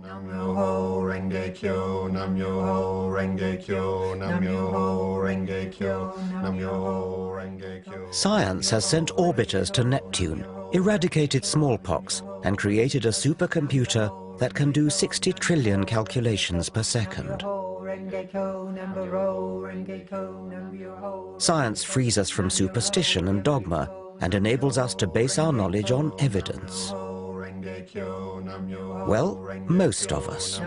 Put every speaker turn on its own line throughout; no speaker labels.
Nam-myoho Renge-kyo, Nam-myoho Renge-kyo, Nam-myoho Renge-kyo, Nam-myoho Renge-kyo.
Science has sent orbiters to Neptune, eradicated smallpox, and created a supercomputer that can do 60 trillion calculations per second. Science frees us from superstition and dogma and enables us to base our knowledge on evidence. Well, most of us.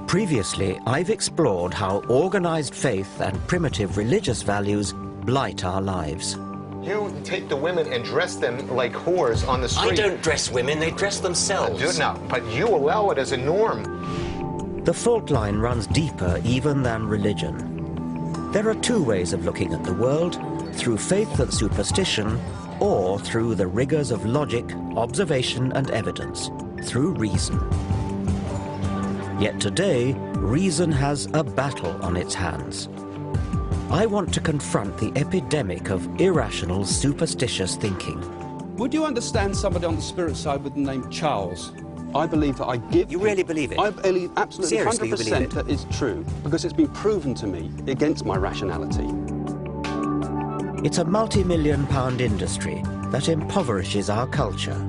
Previously, I've explored how organized faith and primitive religious values blight our lives.
You take the women and dress them like whores on the street.
I don't dress women, they dress themselves.
Do now, but you allow it as a norm.
The fault line runs deeper even than religion. There are two ways of looking at the world, through faith and superstition, or through the rigors of logic, observation and evidence, through reason. Yet today, reason has a battle on its hands. I want to confront the epidemic of irrational, superstitious thinking.
Would you understand somebody on the spirit side with the name Charles? I believe that I give...
You really believe it?
I believe absolutely
Seriously,
100% that it's true, because it's been proven to me against my rationality.
It's a multi-million-pound industry that impoverishes our culture.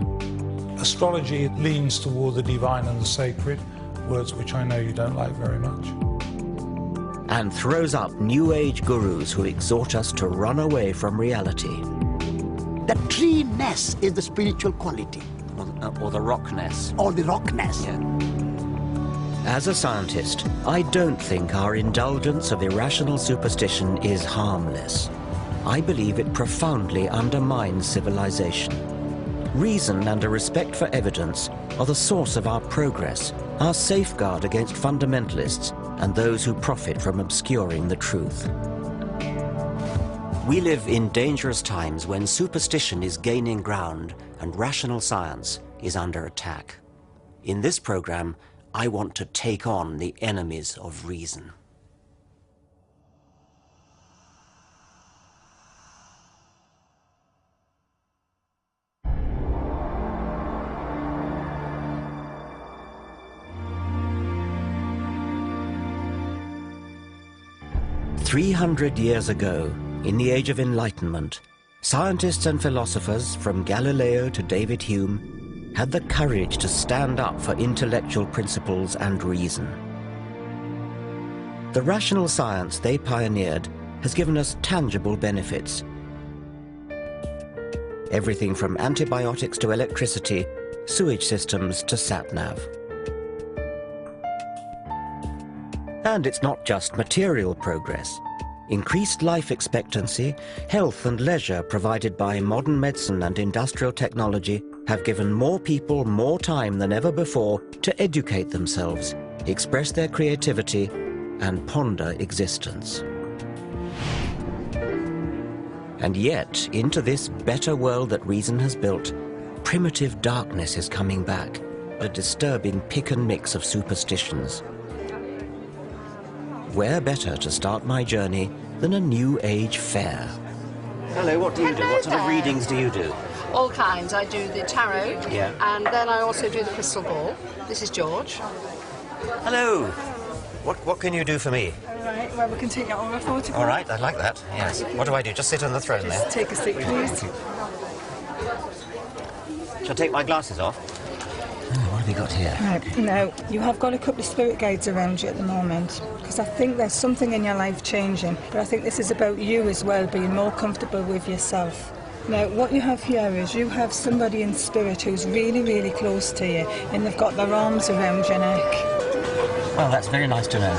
Astrology leans toward the divine and the sacred, words which I know you don't like very much.
And throws up New Age gurus who exhort us to run away from reality.
The tree-ness is the spiritual quality.
Or the rockness.
Or the rockness.
Yeah. As a scientist, I don't think our indulgence of irrational superstition is harmless. I believe it profoundly undermines civilization. Reason and a respect for evidence are the source of our progress, our safeguard against fundamentalists and those who profit from obscuring the truth. We live in dangerous times when superstition is gaining ground and rational science is under attack. In this program, I want to take on the enemies of reason. "300 years ago, in the Age of Enlightenment, scientists and philosophers from Galileo to David Hume had the courage to stand up for intellectual principles and reason. The rational science they pioneered has given us tangible benefits. Everything from antibiotics to electricity, sewage systems to sat-nav. And it's not just material progress. Increased life expectancy, health and leisure provided by modern medicine and industrial technology have given more people more time than ever before to educate themselves, express their creativity, and ponder existence. And yet, into this better world that reason has built, primitive darkness is coming back, a disturbing pick and mix of superstitions. Where better to start my journey than a New Age fair?
Hello, what do you do? What sort of readings do you do?
All kinds. I do the tarot, and then I also do the crystal ball. This is George.
Hello. What can you do for me?
All right, well, we can take it on a photograph.
All right, I'd like that, yes. What do I do? Just sit on the throne there?
Just take a seat, please.
Shall I take my glasses off? Oh, what have you got here?
Right, now, you have got a couple of spirit guides around you at the moment, because I think there's something in your life changing, but I think this is about you as well, being more comfortable with yourself. Now, what you have here is you have somebody in spirit who's really, really close to you, and they've got their arms around your neck.
Well, that's very nice to know.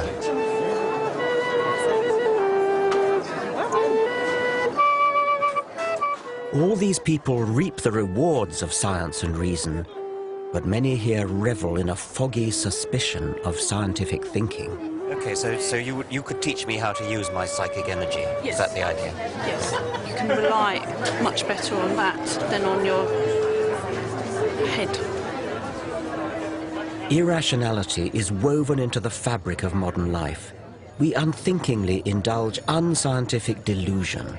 All these people reap the rewards of science and reason, but many here revel in a foggy suspicion of scientific thinking.
Okay, so you could teach me how to use my psychic energy?
Yes.
Is that the idea?
Yes. You can rely much better on that than on your head.
Irrationality is woven into the fabric of modern life. We unthinkingly indulge unscientific delusion.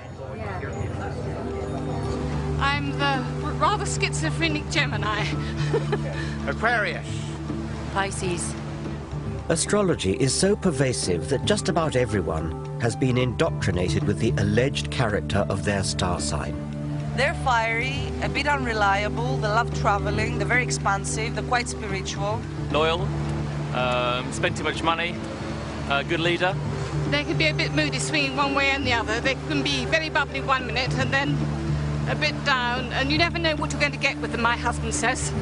I'm the rather schizophrenic Gemini. Aquarius.
Pisces.
Astrology is so pervasive that just about everyone has been indoctrinated with the alleged character of their star sign.
They're fiery, a bit unreliable, they love traveling, they're very expansive, they're quite spiritual.
Loyal, spend too much money, good leader.
They can be a bit moody, swinging one way and the other. They can be very bubbly 1 minute and then a bit down, and you never know what you're going to get with them, my husband says.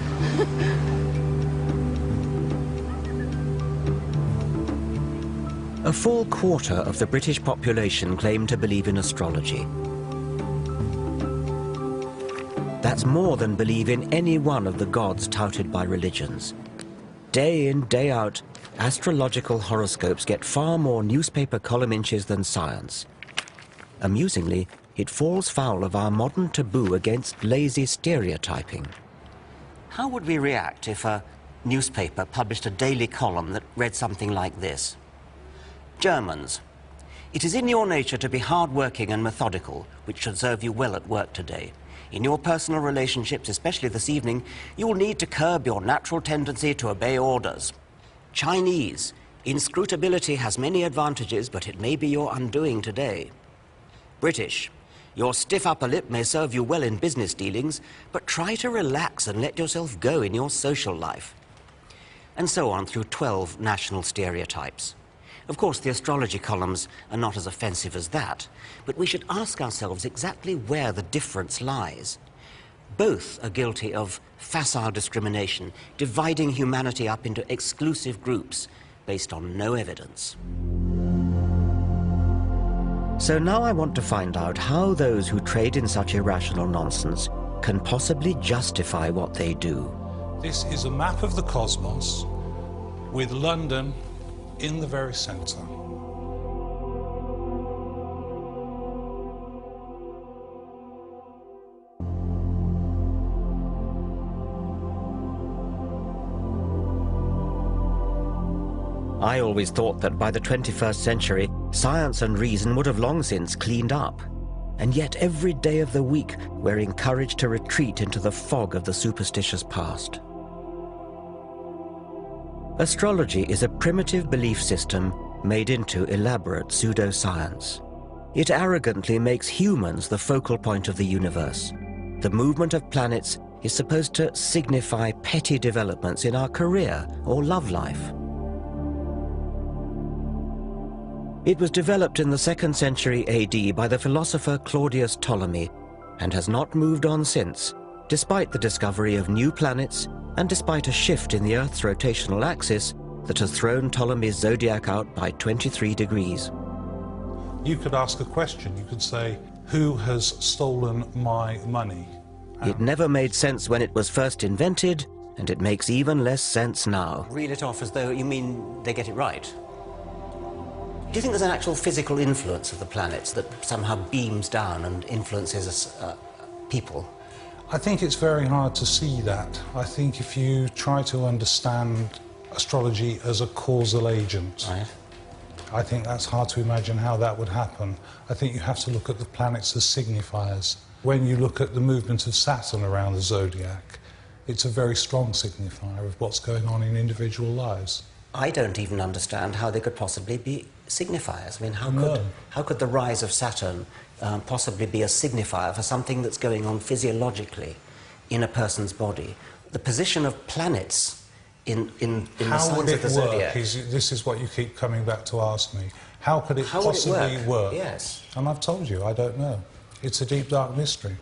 A full quarter of the British population claim to believe in astrology. That's more than believe in any one of the gods touted by religions. Day in, day out, astrological horoscopes get far more newspaper column inches than science. Amusingly, it falls foul of our modern taboo against lazy stereotyping.
How would we react if a newspaper published a daily column that read something like this? Germans, it is in your nature to be hard-working and methodical, which should serve you well at work today. In your personal relationships, especially this evening, you will need to curb your natural tendency to obey orders. Chinese, inscrutability has many advantages, but it may be your undoing today. British, your stiff upper lip may serve you well in business dealings, but try to relax and let yourself go in your social life. And so on through 12 national stereotypes. Of course, the astrology columns are not as offensive as that, but we should ask ourselves exactly where the difference lies. Both are guilty of facile discrimination, dividing humanity up into exclusive groups based on no evidence.
So now I want to find out how those who trade in such irrational nonsense can possibly justify what they do.
This is a map of the cosmos with London in the very center.
I always thought that by the 21st century, science and reason would have long since cleaned up. And yet every day of the week, we're encouraged to retreat into the fog of the superstitious past. Astrology is a primitive belief system made into elaborate pseudoscience. It arrogantly makes humans the focal point of the universe. The movement of planets is supposed to signify petty developments in our career or love life. It was developed in the 2nd century AD by the philosopher Claudius Ptolemy and has not moved on since, despite the discovery of new planets and despite a shift in the Earth's rotational axis that has thrown Ptolemy's zodiac out by 23 degrees.
You could ask a question. You could say, who has stolen my money?
It never made sense when it was first invented, and it makes even less sense now.
Reel it off as though you mean they get it right. Do you think there's an actual physical influence of the planets that somehow beams down and influences people?
I think it's very hard to see that. I think if you try to understand astrology as a causal agent,
right,
I think that's hard to imagine how that would happen. I think you have to look at the planets as signifiers. When you look at the movement of Saturn around the zodiac, it's a very strong signifier of what's going on in individual lives.
I don't even understand how they could possibly be signifiers. I mean, how could the rise of Saturn possibly be a signifier for something that's going on physiologically in a person's body? The position of planets in the signs of the zodiac.
This is what you keep coming back to ask me. How could it possibly work?
Yes.
And I've told you, I don't know. It's a deep, dark mystery.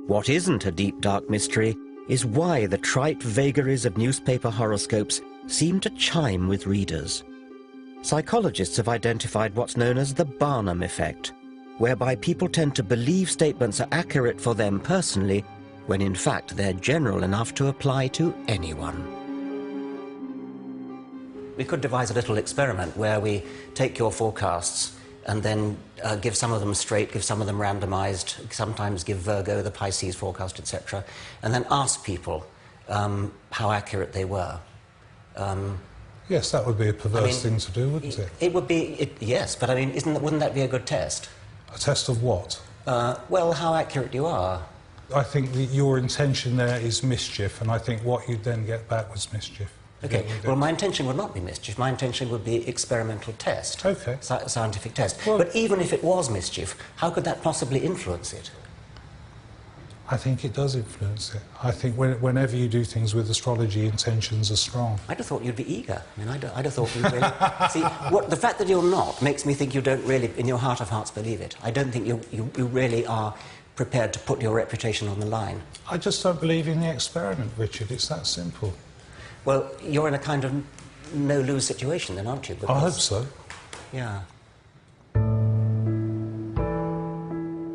What isn't a deep, dark mystery is why the trite vagaries of newspaper horoscopes seem to chime with readers. Psychologists have identified what's known as the Barnum effect, whereby people tend to believe statements are accurate for them personally, when in fact they're general enough to apply to anyone.
We could devise a little experiment where we take your forecasts and then give some of them straight, give some of them randomized, sometimes give Virgo, the Pisces forecast, etc., and then ask people how accurate they were.
Yes, that would be a perverse thing to do, wouldn't it?
It would be, yes, but I mean, wouldn't that be a good test?
A test of what?
Well, how accurate you are.
I think that your intention there is mischief, and I think what you'd then get back was mischief.
Okay, well, my intention would not be mischief. My intention would be experimental test.
Okay.
Scientific test.
Well,
but even if it was mischief, how could that possibly influence it?
I think it does influence it. I think whenever you do things with astrology, intentions are strong.
I'd have thought you'd be eager. I mean, I'd have thought you'd really... See, the fact that you're not makes me think you don't really, in your heart of hearts, believe it. I don't think you really are prepared to put your reputation on the line.
I just don't believe in the experiment, Richard. It's that simple.
Well, you're in a kind of no-lose situation then, aren't you? Because...
I hope so.
Yeah.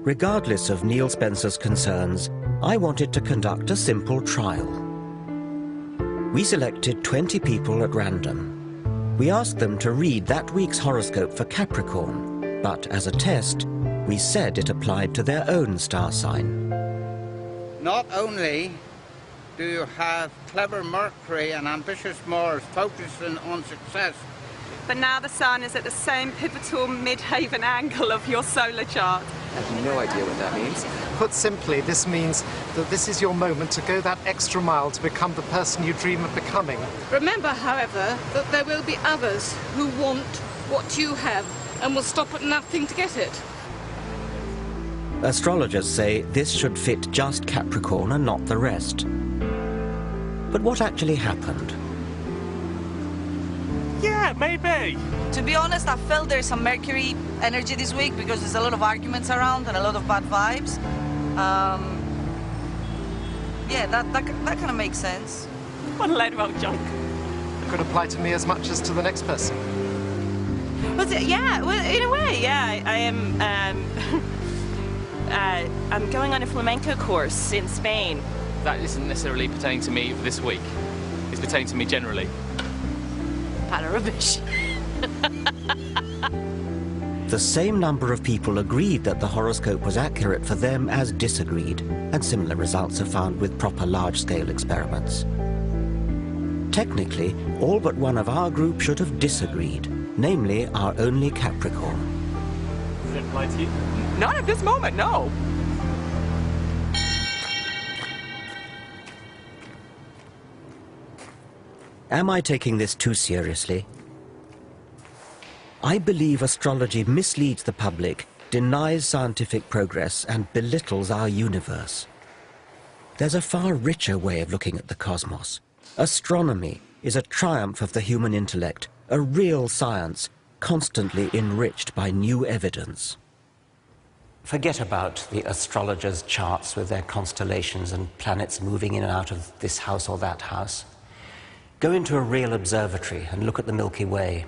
Regardless of Neil Spencer's concerns, I wanted to conduct a simple trial. We selected 20 people at random. We asked them to read that week's horoscope for Capricorn, but as a test, we said it applied to their own star sign.
Not only do you have clever Mercury and ambitious Mars focusing on success,
but now the Sun is at the same pivotal mid-haven angle of your solar chart.
I have no idea what that means.
Put simply, this means that this is your moment to go that extra mile to become the person you dream of becoming.
Remember, however, that there will be others who want what you have and will stop at nothing to get it.
Astrologers say this should fit just Capricorn and not the rest. But what actually happened?
Yeah, maybe.
To be honest, I felt there's some Mercury energy this week because there's a lot of arguments around and a lot of bad vibes. Yeah, that kind of makes sense.
What a load of old junk.
Could apply to me as much as to the next person.
Well, yeah, well, in a way, yeah. I am, I'm going on a flamenco course in Spain.
That isn't necessarily pertaining to me this week. It's pertaining to me generally.
Pile of rubbish.
The same number of people agreed that the horoscope was accurate for them as disagreed, and similar results are found with proper large-scale experiments. Technically, all but one of our group should have disagreed, namely our only Capricorn.
Does it apply to you?
Not at this moment, no.
Am I taking this too seriously? I believe astrology misleads the public, denies scientific progress, and belittles our universe. There's a far richer way of looking at the cosmos. Astronomy is a triumph of the human intellect, a real science, constantly enriched by new evidence.
Forget about the astrologers' charts with their constellations and planets moving in and out of this house or that house. Go into a real observatory and look at the Milky Way.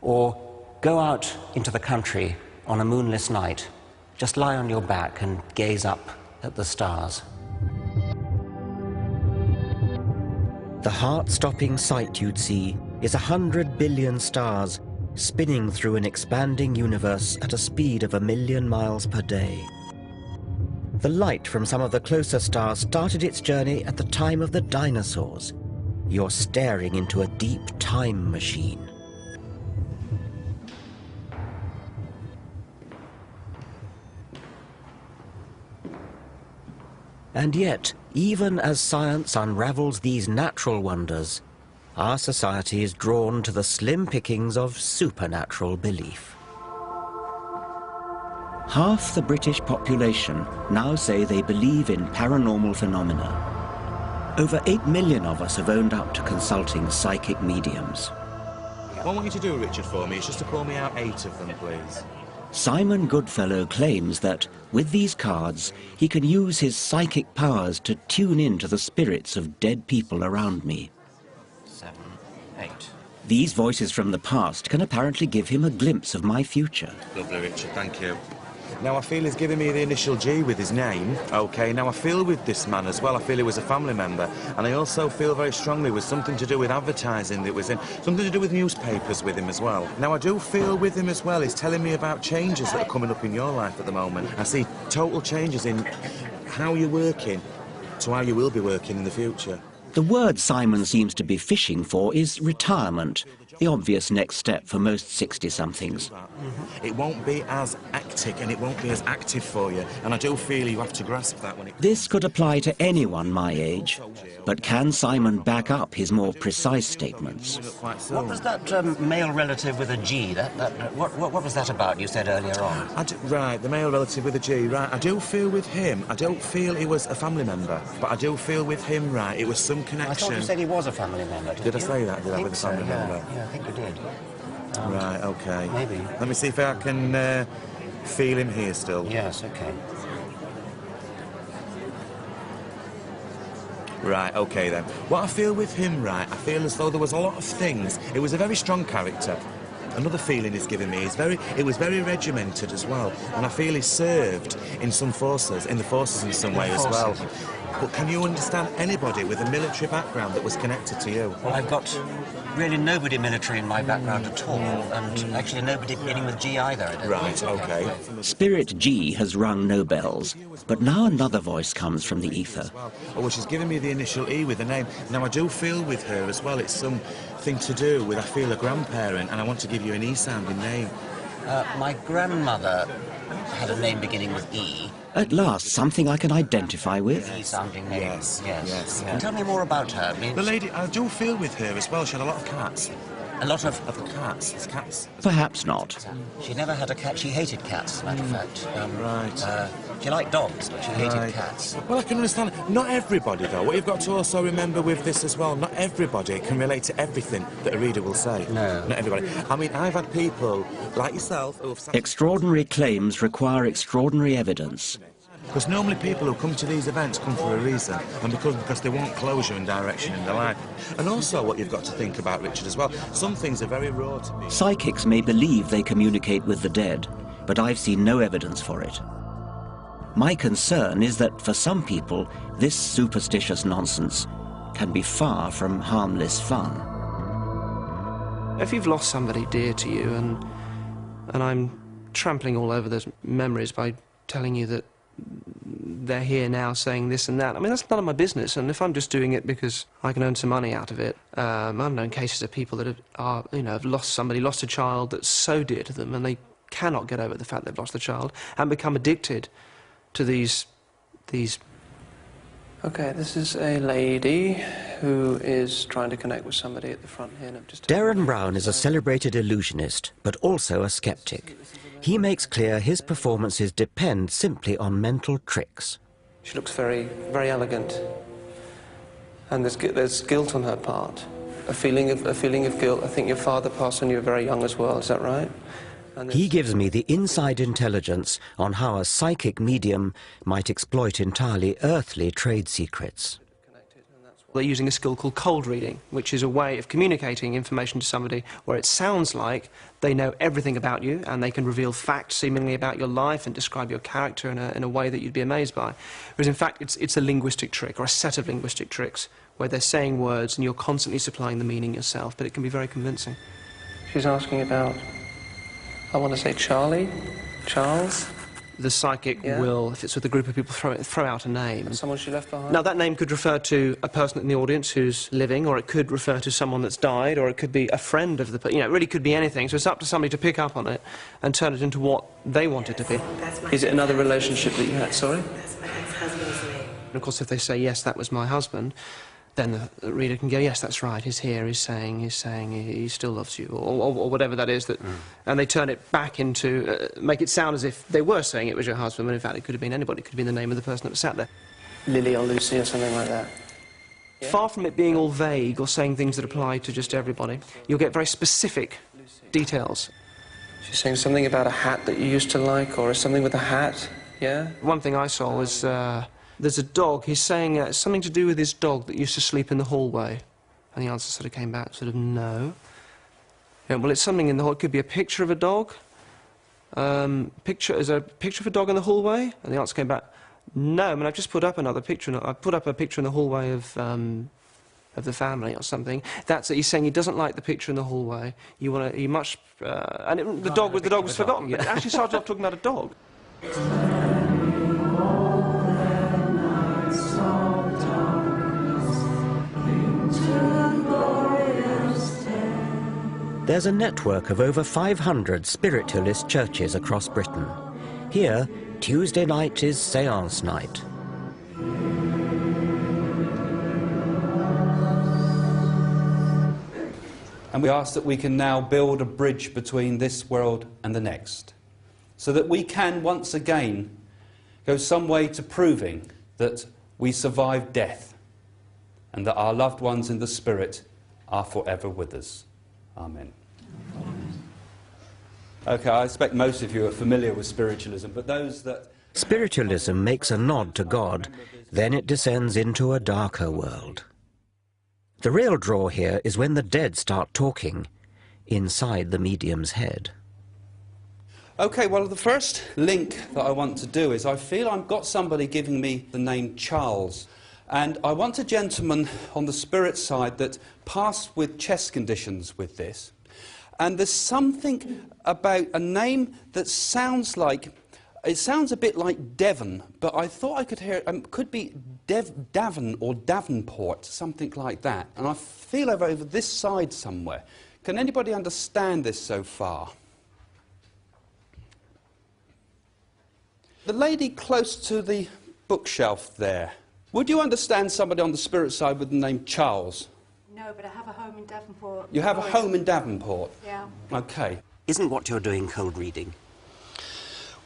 Or go out into the country on a moonless night. Just lie on your back and gaze up at the stars.
The heart-stopping sight you'd see is 100 billion stars spinning through an expanding universe at a speed of 1 million miles per day. The light from some of the closer stars started its journey at the time of the dinosaurs. You're staring into a deep time machine. And yet, even as science unravels these natural wonders, our society is drawn to the slim pickings of supernatural belief. Half the British population now say they believe in paranormal phenomena. Over 8 million of us have owned up to consulting psychic mediums.
What I want you to do, Richard, for me is just to pull me out 8 of them, please.
Simon Goodfellow claims that, with these cards, he can use his psychic powers to tune in to the spirits of dead people around me.
7, 8.
These voices from the past can apparently give him a glimpse of my future.
Lovely, Richard, thank you. Now, I feel he's giving me the initial G with his name. OK, now I feel with this man as well, I feel he was a family member. And I also feel very strongly with something to do with advertising that was in, something to do with newspapers with him as well. Now, I do feel with him as well, he's telling me about changes that are coming up in your life at the moment. I see total changes in how you're working to how you will be working in the future.
The word Simon seems to be fishing for is retirement, the obvious next step for most 60-somethings.
It won't be as hectic and it won't be as active for you, and I do feel you have to grasp that when it...
This could apply to anyone my age, but can Simon back up his more precise statements?
What was that male relative with a G? What was that about you said earlier on?
Right, the male relative with a G, right. I do feel with him, I don't feel he was a family member, but I do feel with him, right, it was some connection.
I thought you said he was a family member,
Did I say that? Did I with a family member?
Yeah, I think you did.
Right, OK.
Maybe.
Let me see if I can feel him here still.
Yes, OK.
Right, OK then. What I feel with him, right, I feel as though there was a lot of things. It was a very strong character. Another feeling he's given me is it was very regimented as well, and I feel he served in some forces, in some way as well. But can you understand anybody with a military background that was connected to you?
Well, I've got really nobody military in my background at all, and actually nobody beginning with G either.
Right, OK.
Spirit G has rung no bells, but now another voice comes from the ether.
Oh, well, she's given me the initial E with the name. Now, I do feel with her as well, it's something to do with, I feel, a grandparent, and I want to give you an E-sounding name.
My grandmother had a name beginning with E.
At last, something I can identify with.
E-sounding name.
Yes.
Tell me more about her.
The lady, I do feel with her as well, she had a lot of cats.
A lot of
cats.
Perhaps not.
She never had a cat. She hated cats, as a matter of fact.
Right.
She liked dogs, but she hated cats.
Well, I can understand. Not everybody, though. What you've got to also remember with this as well, not everybody can relate to everything that a reader will say.
No.
Not everybody. I mean, I've had people like yourself who have...
Extraordinary claims require extraordinary evidence.
Because normally people who come to these events come for a reason, and because they want closure and direction in their life. And also what you've got to think about, Richard, as well, some things are very raw to me.
Psychics may believe they communicate with the dead, but I've seen no evidence for it. My concern is that for some people, this superstitious nonsense can be far from harmless fun.
If you've lost somebody dear to you, and I'm trampling all over those memories by telling you that they're here now saying this and that. I mean, that's none of my business, and if I'm just doing it because I can earn some money out of it, I've known cases of people that have lost a child that's so dear to them, and they cannot get over the fact they've lost the child, and become addicted to these... Okay, this is a lady who is trying to connect with somebody at the front here.
Darren Brown is a celebrated illusionist, but also a skeptic. He makes clear his performances depend simply on mental tricks.
She looks very, very elegant, and there's guilt on her part, a feeling of guilt. I think your father passed when you were very young as well. Is that right?
He gives me the inside intelligence on how a psychic medium might exploit entirely earthly trade secrets.
They're using a skill called cold reading, which is a way of communicating information to somebody where it sounds like they know everything about you and they can reveal facts seemingly about your life and describe your character in a way that you'd be amazed by. Whereas in fact it's a linguistic trick, or a set of linguistic tricks, where they're saying words and you're constantly supplying the meaning yourself, but it can be very convincing. She's asking about, I want to say Charlie? Charles? The psychic will, if it's with a group of people, throw out a name. And someone she left behind? Now, that name could refer to a person in the audience who's living, or it could refer to someone that's died, or it could be a friend of the person. You know, it really could be anything. So it's up to somebody to pick up on it and turn it into what they want it to be. Is it another relationship that you had? Sorry?
That's my ex-husband's name.
And of course, if they say, yes, that was my husband, then the reader can go, yes, that's right, he's here, he's saying he still loves you, or whatever that is, and they turn it back into, make it sound as if they were saying it was your husband, when in fact it could have been anybody, it could have been the name of the person that was sat there. Lily or Lucy or something like that. Yeah. Far from it being all vague or saying things that apply to just everybody, you'll get very specific details. She's saying something about a hat that you used to like, or something with a hat, yeah? One thing I saw was, there's a dog, he's saying something to do with his dog that used to sleep in the hallway. And the answer sort of came back, sort of, no. Yeah, well, it's something in the hall, it could be a picture of a dog. Is there a picture of a dog in the hallway? And the answer came back, no. I mean, I've just put up another picture, I put up a picture in the hallway of the family or something. That's it, he's saying he doesn't like the picture in the hallway. The dog was forgotten, but it actually started off talking about a dog.
There's a network of over 500 spiritualist churches across Britain. Here, Tuesday night is séance night.
And we ask that we can now build a bridge between this world and the next, so that we can once again go some way to proving that we survived death and that our loved ones in the spirit are forever with us. Amen. Okay, I expect most of you are familiar with spiritualism, but those that...
Spiritualism makes a nod to God, then it descends into a darker world. The real draw here is when the dead start talking inside the medium's head.
Okay, well, the first link that I want to do is I feel I've got somebody giving me the name Charles. And I want a gentleman on the spirit side that passed with chest conditions with this. And there's something about a name that sounds like, it sounds a bit like Devon, but I thought I could hear, could be Davon or Davenport, something like that. And I feel over this side somewhere. Can anybody understand this so far? The lady close to the bookshelf there. Would you understand somebody on the spirit side with the name Charles?
No, but I have a home in Davenport.
You have a home in Davenport?
Yeah.
Okay.
Isn't what you're doing cold reading?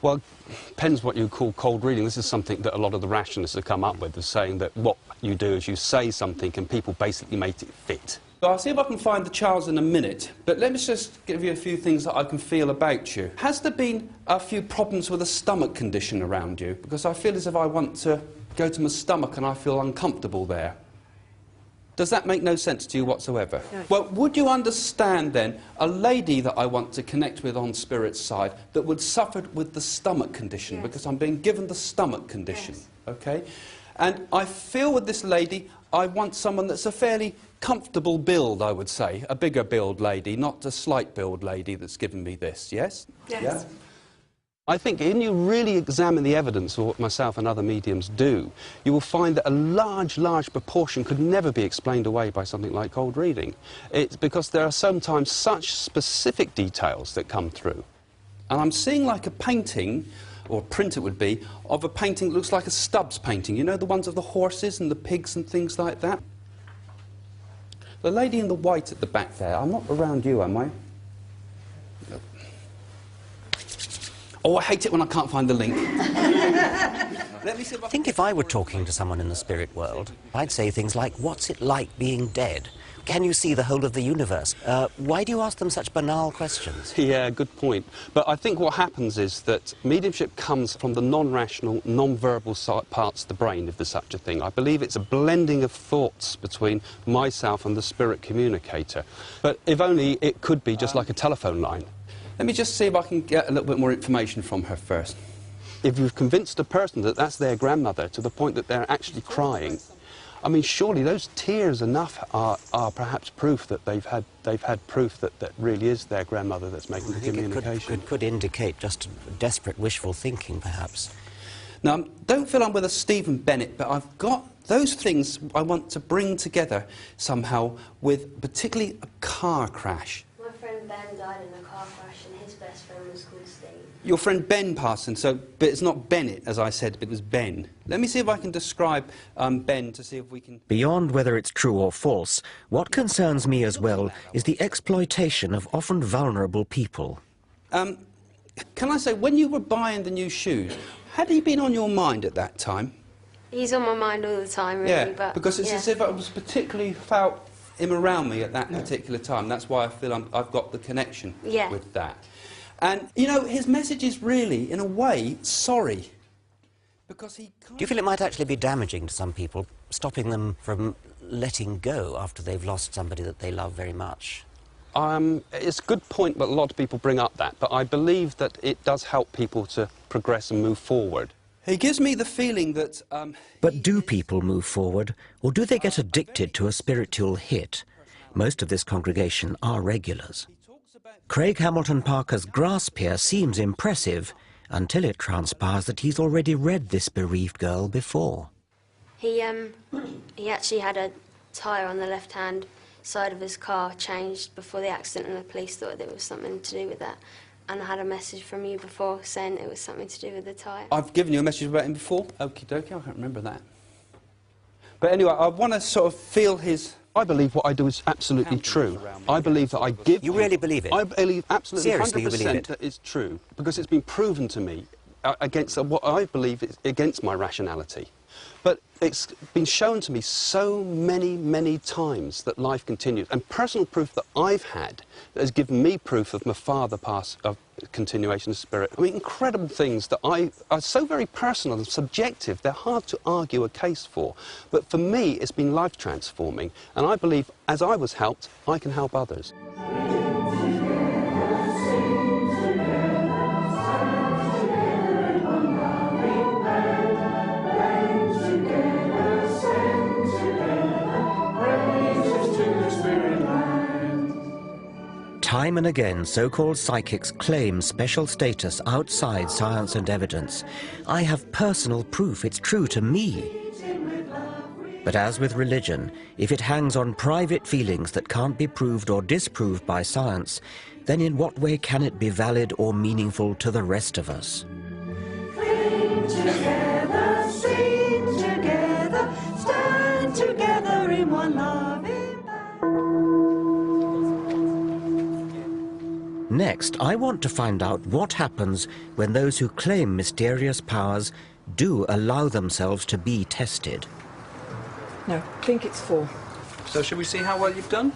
Well, depends what you call cold reading. This is something that a lot of the rationalists have come up with, is saying that what you do is you say something and people basically make it fit. So I'll see if I can find the Charles in a minute, but let me just give you a few things that I can feel about you. Has there been a few problems with a stomach condition around you? Because I feel as if I want to go to my stomach and I feel uncomfortable there. Does that make no sense to you whatsoever?
No.
Well, would you understand then a lady that I want to connect with on spirit's side that would suffer with the stomach condition?
Yes.
Because I'm being given the stomach condition,
Yes.
okay? And I feel with this lady, I want someone that's a fairly comfortable build, I would say. A bigger build lady, not a slight build lady that's given me this, yes?
Yes.
Yeah? I think when you really examine the evidence of what myself and other mediums do, you will find that a large proportion could never be explained away by something like cold reading. It's because there are sometimes such specific details that come through. And I'm seeing like a painting, or print it would be, of a painting that looks like a Stubbs painting. You know, the ones of the horses and the pigs and things like that? The lady in the white at the back there, I'm not around you, am I? Oh, I hate it when I can't find the link. Let me see if I
think if I were talking to someone in the spirit world, I'd say things like, what's it like being dead? Can you see the whole of the universe? Why do you ask them such banal questions?
Yeah, good point. But I think what happens is that mediumship comes from the non-rational, non-verbal parts of the brain, if there's such a thing. I believe it's a blending of thoughts between myself and the spirit communicator. But if only it could be just like a telephone line. Let me just see if I can get a little bit more information from her first. If you've convinced a person that that's their grandmother to the point that they're actually crying, I mean, surely those tears enough are perhaps proof that they've had proof that that really is their grandmother that's making the communication.
It could indicate just desperate wishful thinking, perhaps.
Now, don't feel I'm with a Stephen Bennett, but I've got those things I want to bring together somehow with particularly a car crash.
My friend Ben died in a car crash and his best friend was called Steve.
Your friend Ben Parson, but it's not Bennett, as I said, but it was Ben. Let me see if I can describe Ben to see if we can...
Beyond whether it's true or false, what concerns me as well is the exploitation of often vulnerable people.
Can I say, when you were buying the new shoes, had he been on your mind at that time?
He's on my mind all the time, really,
Yeah,
but...
because it's as if I was particularly felt him around me at that particular time. That's why I feel I've got the connection with that. And, you know, his message is really, in a way, sorry. Because he can't...
Do you feel it might actually be damaging to some people, stopping them from letting go after they've lost somebody that they love very much?
It's a good point, but a lot of people bring up that. But I believe that it does help people to progress and move forward. He gives me the feeling that...
But do people move forward, or do they get addicted to a spiritual hit? Most of this congregation are regulars. Craig Hamilton Parker's grasp here seems impressive, until it transpires that he's already read this bereaved girl before.
He actually had a tyre on the left hand, side of his car changed before the accident, and the police thought that it was something to do with that. And I had a message from you before saying it was something to do with the tyre.
I've given you a message about him before. Okie dokie, I can't remember that. But anyway, I want to sort of feel his... I believe what I do is absolutely true. I believe that I give...
You really believe it?
I believe absolutely
Seriously,
100%
you believe it?
that it's true, because it's been proven to me against what I believe is against my rationality. But it's been shown to me so many, many times that life continues. And personal proof that I've had that has given me proof of my father pass of continuation of spirit. I mean, incredible things that are so very personal and subjective, they're hard to argue a case for. But for me, it's been life transforming. And I believe, as I was helped, I can help others.
Time and again, so-called psychics claim special status outside science and evidence. I have personal proof it's true to me. But as with religion, if it hangs on private feelings that can't be proved or disproved by science, then in what way can it be valid or meaningful to the rest of us?
Cling together, sing together, stand together in one loving band.
Next, I want to find out what happens when those who claim mysterious powers do allow themselves to be tested.
No, I think it's 4.
So shall we see how well you've done?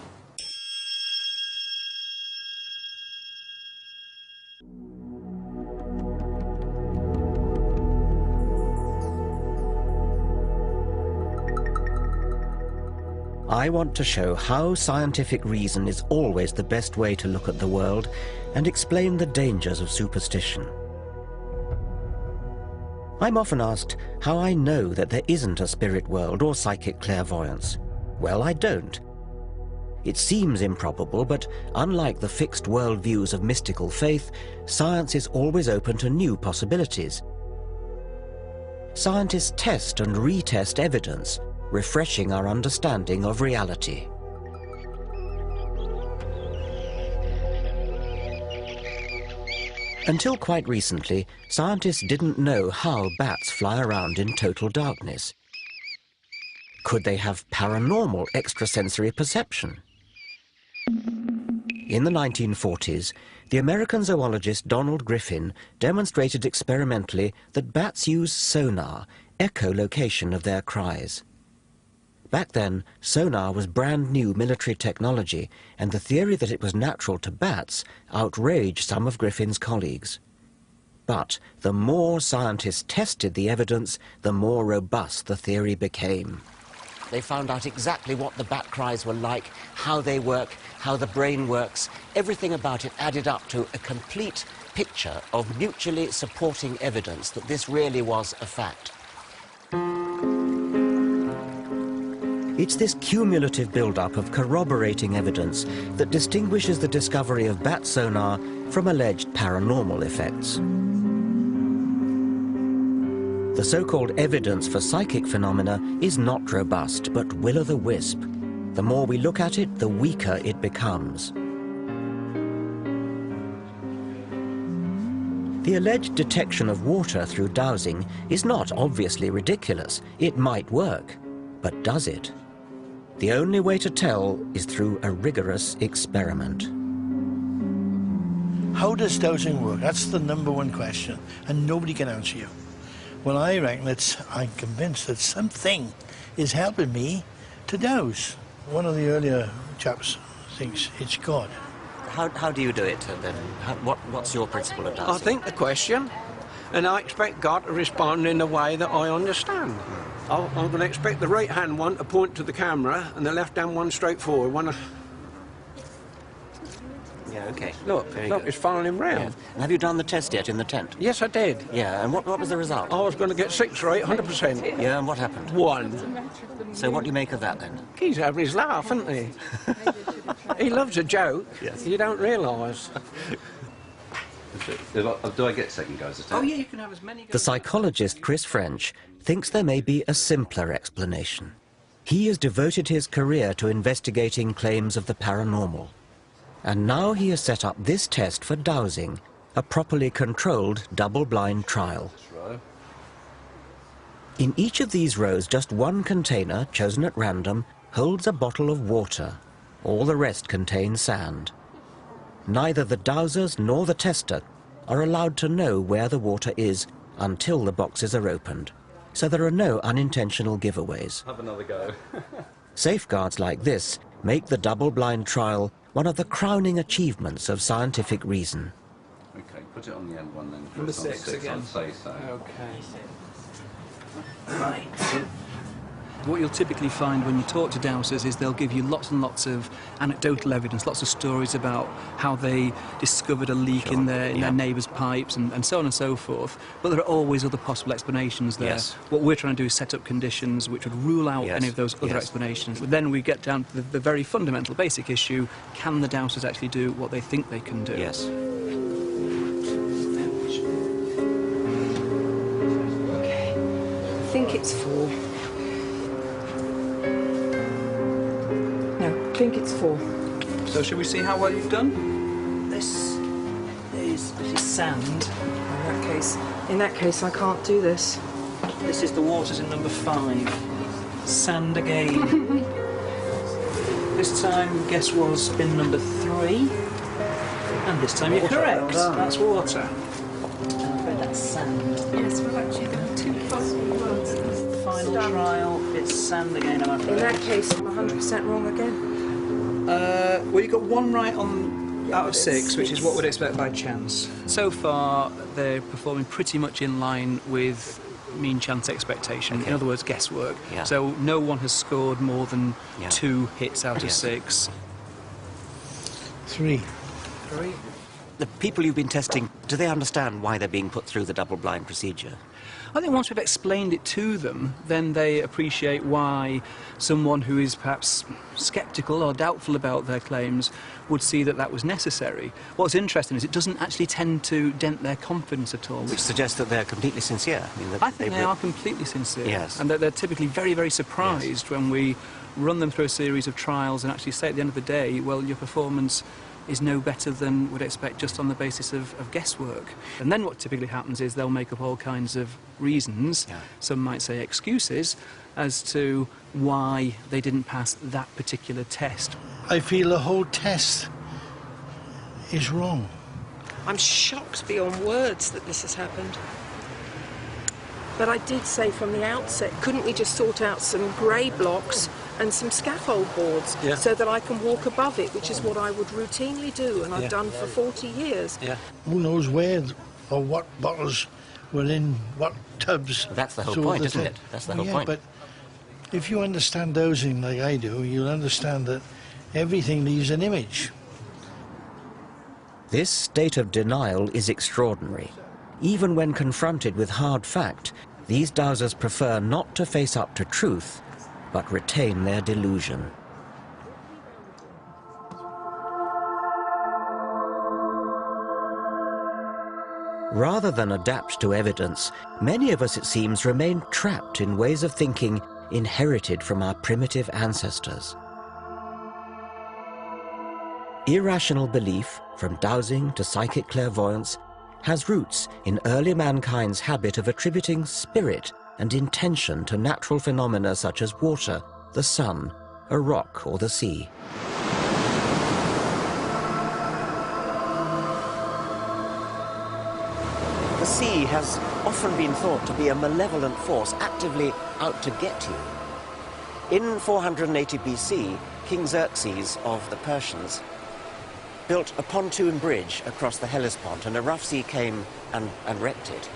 I want to show how scientific reason is always the best way to look at the world and explain the dangers of superstition. I'm often asked how I know that there isn't a spirit world or psychic clairvoyance. Well, I don't. It seems improbable, but unlike the fixed worldviews of mystical faith, science is always open to new possibilities. Scientists test and retest evidence, refreshing our understanding of reality. Until quite recently, scientists didn't know how bats fly around in total darkness. Could they have paranormal extrasensory perception? In the 1940s, the American zoologist Donald Griffin demonstrated experimentally that bats use sonar, echolocation of their cries. Back then, sonar was brand new military technology, and the theory that it was natural to bats outraged some of Griffin's colleagues. But the more scientists tested the evidence, the more robust the theory became. They found out exactly what the bat cries were like, how they work, how the brain works. Everything about it added up to a complete picture of mutually supporting evidence that this really was a fact. It's this cumulative build-up of corroborating evidence that distinguishes the discovery of bat sonar from alleged paranormal effects. The so-called evidence for psychic phenomena is not robust, but will-o'-the-wisp. The more we look at it, the weaker it becomes. The alleged detection of water through dowsing is not obviously ridiculous. It might work, but does it? The only way to tell is through a rigorous experiment.
How does dowsing work? That's the #1 question, and nobody can answer you. Well, I reckon I'm convinced that something is helping me to dowse. One of the earlier chaps thinks it's God.
How do you do it, then? What's your principle of dowsing?
I think the question, and I expect God to respond in a way that I understand. I'm going to expect the right-hand one to point to the camera and the left-hand one straight forward.
Yeah, okay.
Look, it's following him round.
Yeah. And have you done the test yet in the tent?
Yes, I did.
Yeah, and what was the result?
I was going to get 6 or 8, 100%.
Yeah, and what happened?
1.
So what do you make of that, then?
He's having his laugh, isn't he? He loves a joke.
Yes.
You don't realise.
Do I get second goes at it?
Oh, yeah, you can have as many goes.
The psychologist Chris French thinks there may be a simpler explanation. He has devoted his career to investigating claims of the paranormal. And now he has set up this test for dowsing, a properly controlled double-blind trial. In each of these rows, just one container, chosen at random, holds a bottle of water. All the rest contain sand. Neither the dowsers nor the tester are allowed to know where the water is until the boxes are opened. So there are no unintentional giveaways.
Have another go.
Safeguards like this make the double-blind trial one of the crowning achievements of scientific reason.
Okay, put it on the end one then.
Number 6 again.
I'd say so.
Okay. Right. What you'll typically find when you talk to dowsers is they'll give you lots and lots of anecdotal evidence, lots of stories about how they discovered a leak in their neighbour's pipes and so on and so forth. But there are always other possible explanations there.
Yes.
What we're trying to do is set up conditions which would rule out any of those other explanations. But then we get down to the very fundamental, basic issue: can the dowsers actually do what they think they can do?
Yes.
Okay. I think it's 4. I think it's 4.
So shall we see how well you've done? This is sand.
In that case, I can't do this.
This is the waters in number 5. Sand again. This time, guess was bin number 3. And this time you're correct. That's water. And I bet that's sand.
Yes, well, actually, there are 2 possible words.
Final trial, it's sand again, I'm afraid.
In that case, I'm 100% wrong again.
Well, you got 1 right out of 6, which is what we'd expect by chance. So far, they're performing pretty much in line with mean chance expectation. In other words, guesswork.
Yeah.
So no one has scored more than 2 hits out of 6.
3.
The people you've been testing, do they understand why they're being put through the double-blind procedure?
I think once we've explained it to them, then they appreciate why someone who is perhaps sceptical or doubtful about their claims would see that that was necessary. What's interesting is it doesn't actually tend to dent their confidence at all.
Which suggests that they're completely sincere.
I think they are completely sincere.
Yes.
And that they're typically very, very surprised when we run them through a series of trials and actually say at the end of the day, well, your performance is no better than would expect just on the basis of guesswork. And then what typically happens is they'll make up all kinds of reasons, some might say excuses, as to why they didn't pass that particular test.
I feel the whole test is wrong.
I'm shocked beyond words that this has happened. But I did say from the outset, couldn't we just sort out some grey blocks and some scaffold boards so that I can walk above it, which is what I would routinely do, and I've done for 40 years.
Who knows where or what bottles were in what tubs.
That's the whole point, isn't it? That's the whole point.
But if you understand dosing like I do, you'll understand that everything leaves an image.
This state of denial is extraordinary. Even when confronted with hard fact, these dowsers prefer not to face up to truth, but retain their delusion. Rather than adapt to evidence, many of us, it seems, remain trapped in ways of thinking inherited from our primitive ancestors. Irrational belief, from dowsing to psychic clairvoyance, has roots in early mankind's habit of attributing spirit and intention to natural phenomena such as water, the sun, a rock, or the sea. The sea has often been thought to be a malevolent force actively out to get you. In 480 BC, King Xerxes of the Persians built a pontoon bridge across the Hellespont, and a rough sea came and wrecked it.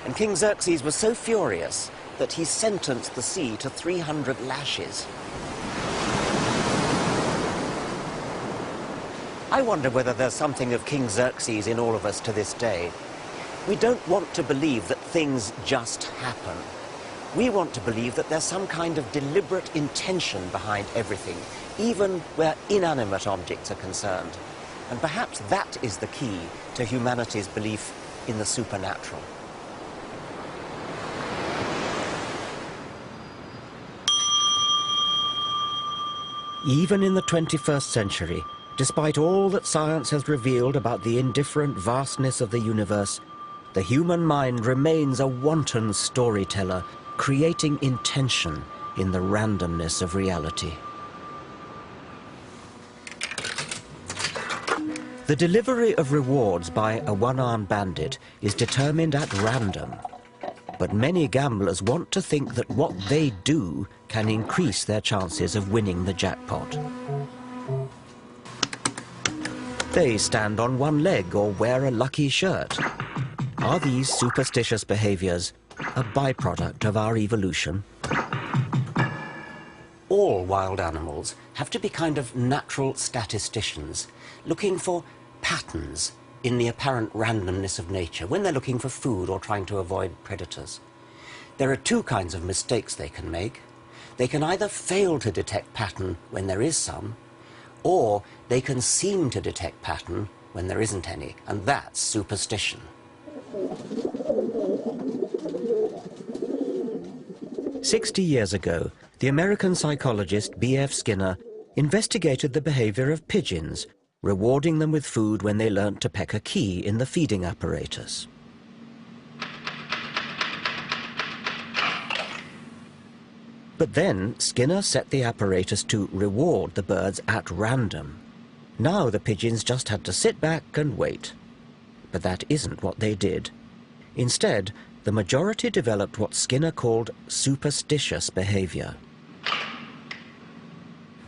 And King Xerxes was so furious that he sentenced the sea to 300 lashes. I wonder whether there's something of King Xerxes in all of us to this day. We don't want to believe that things just happen. We want to believe that there's some kind of deliberate intention behind everything, even where inanimate objects are concerned. And perhaps that is the key to humanity's belief in the supernatural. Even in the 21st century, despite all that science has revealed about the indifferent vastness of the universe, the human mind remains a wanton storyteller, creating intention in the randomness of reality. The delivery of rewards by a one-armed bandit is determined at random, but many gamblers want to think that what they do can increase their chances of winning the jackpot. They stand on one leg or wear a lucky shirt. Are these superstitious behaviors a byproduct of our evolution?
All wild animals have to be kind of natural statisticians, looking for patterns in the apparent randomness of nature when they're looking for food or trying to avoid predators. There are two kinds of mistakes they can make. They can either fail to detect pattern when there is some, or they can seem to detect pattern when there isn't any, and that's superstition. "60 years ago, the American psychologist B.F. Skinner investigated the behavior of pigeons, rewarding them with food when they learnt to peck a key in the feeding apparatus. But then Skinner set the apparatus to reward the birds at random. Now the pigeons just had to sit back and wait. But that isn't what they did. Instead, the majority developed what Skinner called superstitious behavior.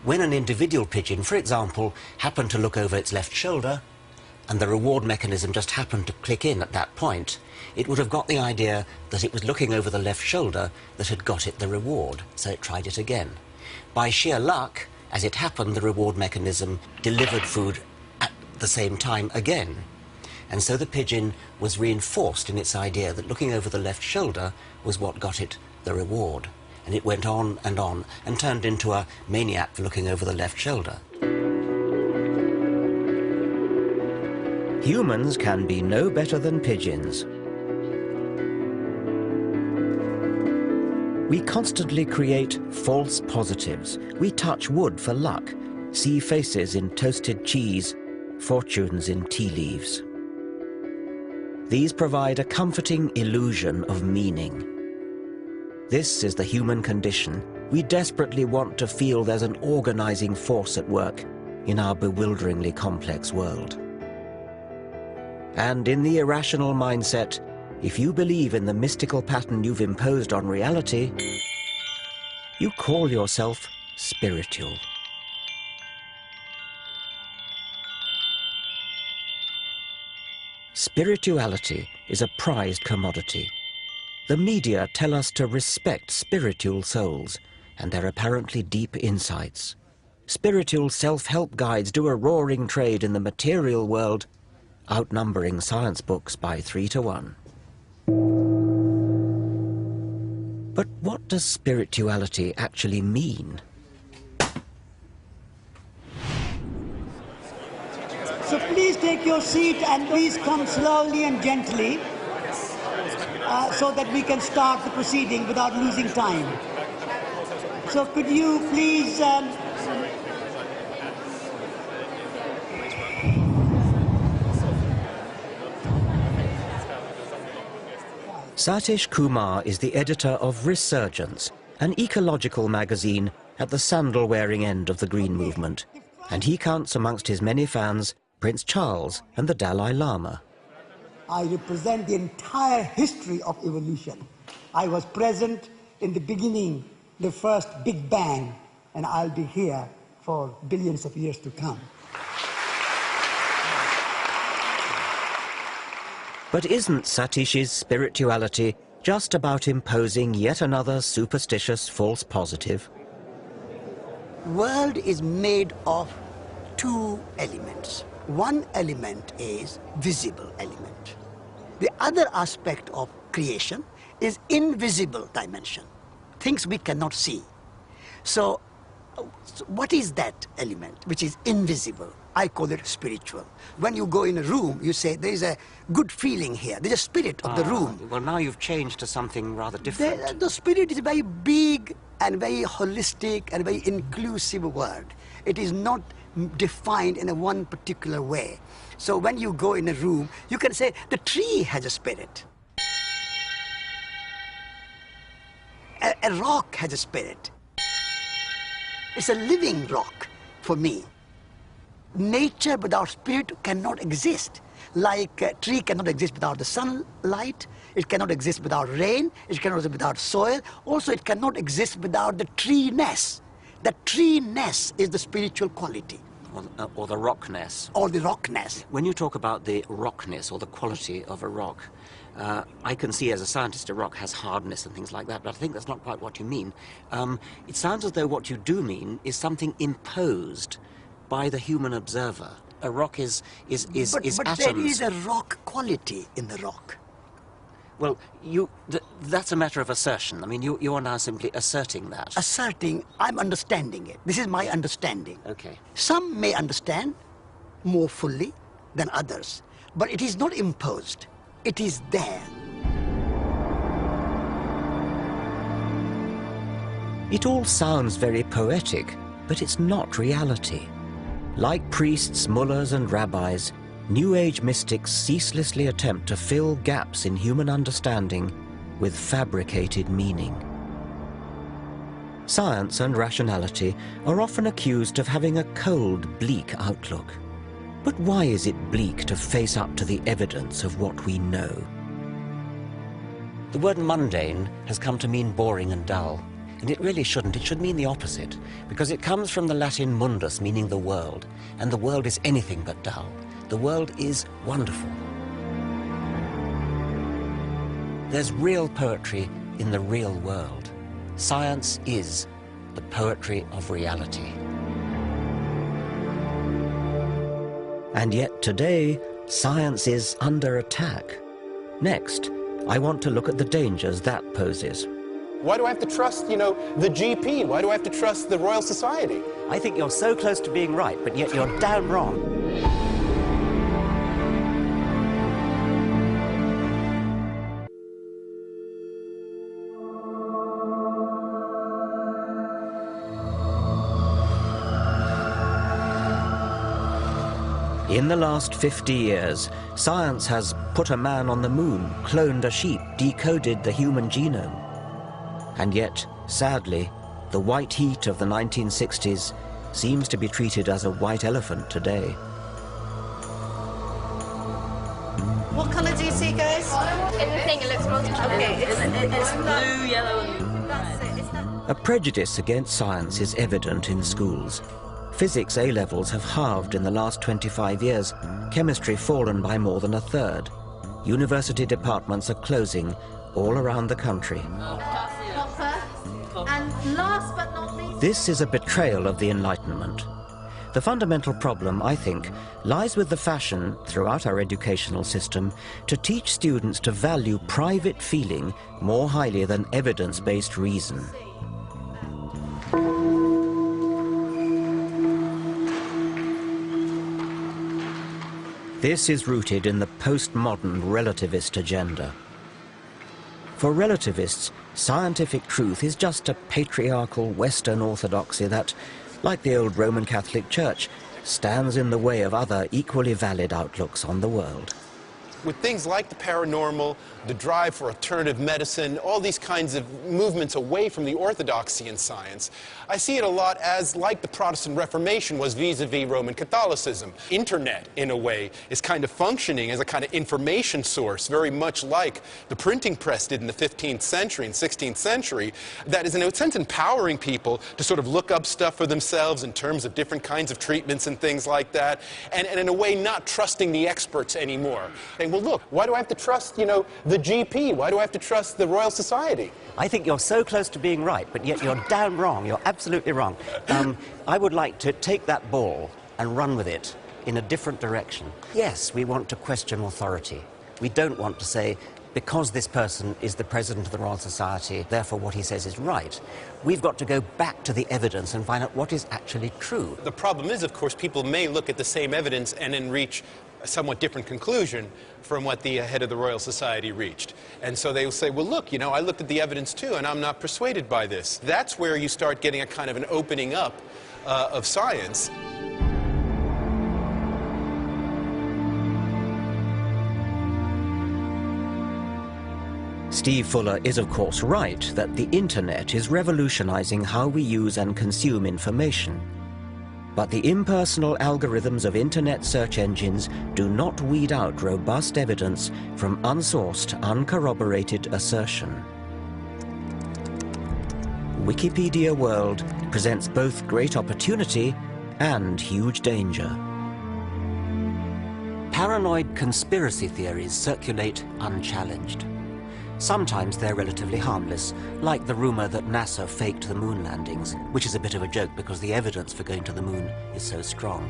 When an individual pigeon, for example, happened to look over its left shoulder, and the reward mechanism just happened to click in at that point, it would have got the idea that it was looking over the left shoulder that had got it the reward, so it tried it again. By sheer luck, as it happened, the reward mechanism delivered food at the same time again. And so the pigeon was reinforced in its idea that looking over the left shoulder was what got it the reward. And it went on and turned into a maniac for looking over the left shoulder. Humans can be no better than pigeons. We constantly create false positives. We touch wood for luck, see faces in toasted cheese, fortunes in tea leaves. These provide a comforting illusion of meaning. This is the human condition. We desperately want to feel there's an organizing force at work in our bewilderingly complex world. And in the irrational mindset, if you believe in the mystical pattern you've imposed on reality, you call yourself spiritual. Spirituality is a prized commodity. The media tell us to respect spiritual souls and their apparently deep insights. Spiritual self-help guides do a roaring trade in the material world, outnumbering science books by 3 to 1. But what does spirituality actually mean?
So please take your seat and please come slowly and gently so that we can start the proceeding without losing time. So could you please...
Satish Kumar is the editor of Resurgence, an ecological magazine at the sandal-wearing end of the Green Movement, and he counts amongst his many fans Prince Charles and the Dalai Lama.
I represent the entire history of evolution. I was present in the beginning, the first Big Bang, and I'll be here for billions of years to come.
But isn't Satish's spirituality just about imposing yet another superstitious false positive?
World is made of two elements. One element is visible element. The other aspect of creation is invisible dimension, things we cannot see. So
what is that element which is invisible? I call it spiritual. When you go in a room, you say there is a good feeling here. There's a spirit of the room.
Well, now you've changed to something rather different.
The spirit is a very big and very holistic and very inclusive word. It is not defined in a one particular way. So when you go in a room, you can say the tree has a spirit. A rock has a spirit. It's a living rock for me. Nature without spirit cannot exist. Like a tree cannot exist without the sunlight, it cannot exist without rain, it cannot exist without soil. Also, it cannot exist without the tree-ness. The tree-ness is the spiritual quality.
Or the rockness.
Or the rockness.
When you talk about the rockness or the quality of a rock, I can see as a scientist a rock has hardness and things like that, but I think that's not quite what you mean. It sounds as though what you do mean is something imposed by the human observer. A rock is atoms.
But there is a rock quality in the rock.
Well, that's a matter of assertion. I mean, you are now simply asserting that.
Asserting, I'm understanding it. This is my understanding.
Okay.
Some may understand more fully than others, but it is not imposed. It is there.
It all sounds very poetic, but it's not reality. Like priests, mullahs and rabbis, New Age mystics ceaselessly attempt to fill gaps in human understanding with fabricated meaning. Science and rationality are often accused of having a cold, bleak outlook. But why is it bleak to face up to the evidence of what we know?
The word mundane has come to mean boring and dull. And it really shouldn't. It should mean the opposite, because it comes from the Latin mundus, meaning the world, and the world is anything but dull. The world is wonderful. There's real poetry in the real world. Science is the poetry of reality.
And yet today, science is under attack. Next, I want to look at the dangers that poses.
Why do I have to trust, the GP? Why do I have to trust the Royal Society?
I think you're so close to being right, but yet you're damn wrong.
In the last 50 years, science has put a man on the moon, cloned a sheep, decoded the human genome. And yet, sadly, the white heat of the 1960s seems to be treated as a white elephant today.
What colour do you see, guys?
In the thing, it looks multicolored.
Okay, it's blue, yellow, and that's it.
A prejudice against science is evident in schools. Physics A-levels have halved in the last 25 years, chemistry fallen by more than a third. University departments are closing all around the country.
And last but not least...
This is a betrayal of the Enlightenment. The fundamental problem, I think, lies with the fashion throughout our educational system to teach students to value private feeling more highly than evidence-based reason. This is rooted in the postmodern relativist agenda. For relativists, scientific truth is just a patriarchal Western orthodoxy that, like the old Roman Catholic Church, stands in the way of other equally valid outlooks on the world.
With things like the paranormal, the drive for alternative medicine, all these kinds of movements away from the orthodoxy in science, I see it a lot as like the Protestant Reformation was vis-a-vis Roman Catholicism. Internet, in a way, is kind of functioning as a kind of information source, very much like the printing press did in the 15th century and 16th century, that is in a sense empowering people to sort of look up stuff for themselves in terms of different kinds of treatments and things like that, and in a way not trusting the experts anymore. Saying, well, look, why do I have to trust, the GP? Why do I have to trust the Royal Society?
I think you're so close to being right, but yet you're damn wrong. You're absolutely wrong. I would like to take that ball and run with it in a different direction. Yes, we want to question authority. We don't want to say, because this person is the president of the Royal Society, therefore what he says is right. We've got to go back to the evidence and find out what is actually true.
The problem is, of course, people may look at the same evidence and then reach a somewhat different conclusion from what the head of the Royal Society reached. And so they will say, well, look, you know, I looked at the evidence too, and I'm not persuaded by this. That's where you start getting a kind of an opening up of science.
Steve Fuller is of course right that the internet is revolutionizing how we use and consume information. But the impersonal algorithms of internet search engines do not weed out robust evidence from unsourced, uncorroborated assertion. Wikipedia World presents both great opportunity and huge danger.
Paranoid conspiracy theories circulate unchallenged. Sometimes they're relatively harmless, like the rumor that NASA faked the moon landings, which is a bit of a joke because the evidence for going to the moon is so strong.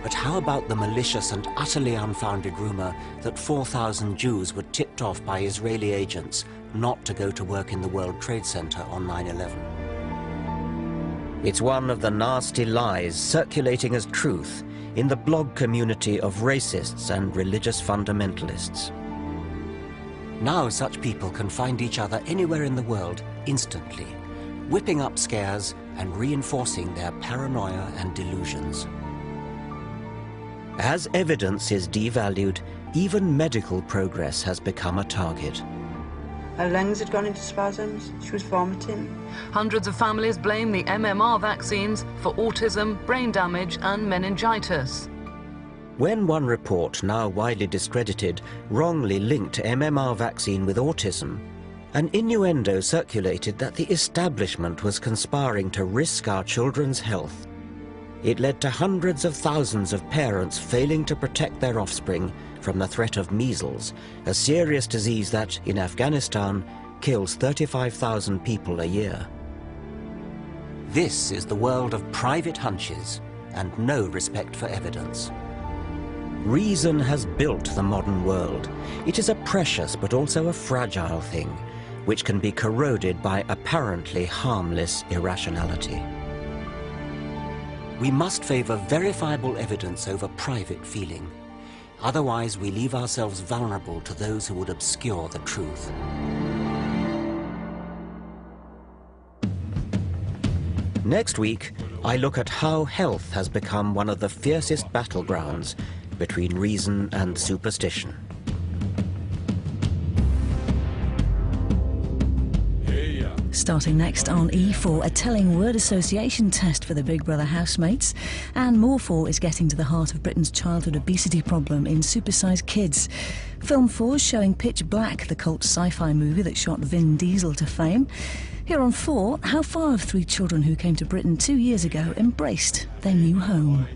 But how about the malicious and utterly unfounded rumor that 4,000 Jews were tipped off by Israeli agents not to go to work in the World Trade Center on 9/11?
It's one of the nasty lies circulating as truth in the blog community of racists and religious fundamentalists.
Now such people can find each other anywhere in the world instantly, whipping up scares and reinforcing their paranoia and delusions.
As evidence is devalued, even medical progress has become a target.
Her lungs had gone into spasms. She was vomiting.
Hundreds of families blame the MMR vaccines for autism, brain damage and meningitis.
When one report, now widely discredited, wrongly linked MMR vaccine with autism, an innuendo circulated that the establishment was conspiring to risk our children's health. It led to hundreds of thousands of parents failing to protect their offspring from the threat of measles, a serious disease that, in Afghanistan, kills 35,000 people a year.
This is the world of private hunches and no respect for evidence.
Reason has built the modern world. It is a precious but also a fragile thing, which can be corroded by apparently harmless irrationality.
We must favor verifiable evidence over private feeling. Otherwise, we leave ourselves vulnerable to those who would obscure the truth.
Next week, I look at how health has become one of the fiercest battlegrounds between reason and superstition.
Starting next on E4, a telling word association test for the Big Brother housemates. And More 4 is getting to the heart of Britain's childhood obesity problem in Supersized Kids. Film 4 is showing Pitch Black, the cult sci-fi movie that shot Vin Diesel to fame. Here on 4, how far have 3 children who came to Britain 2 years ago embraced their new home?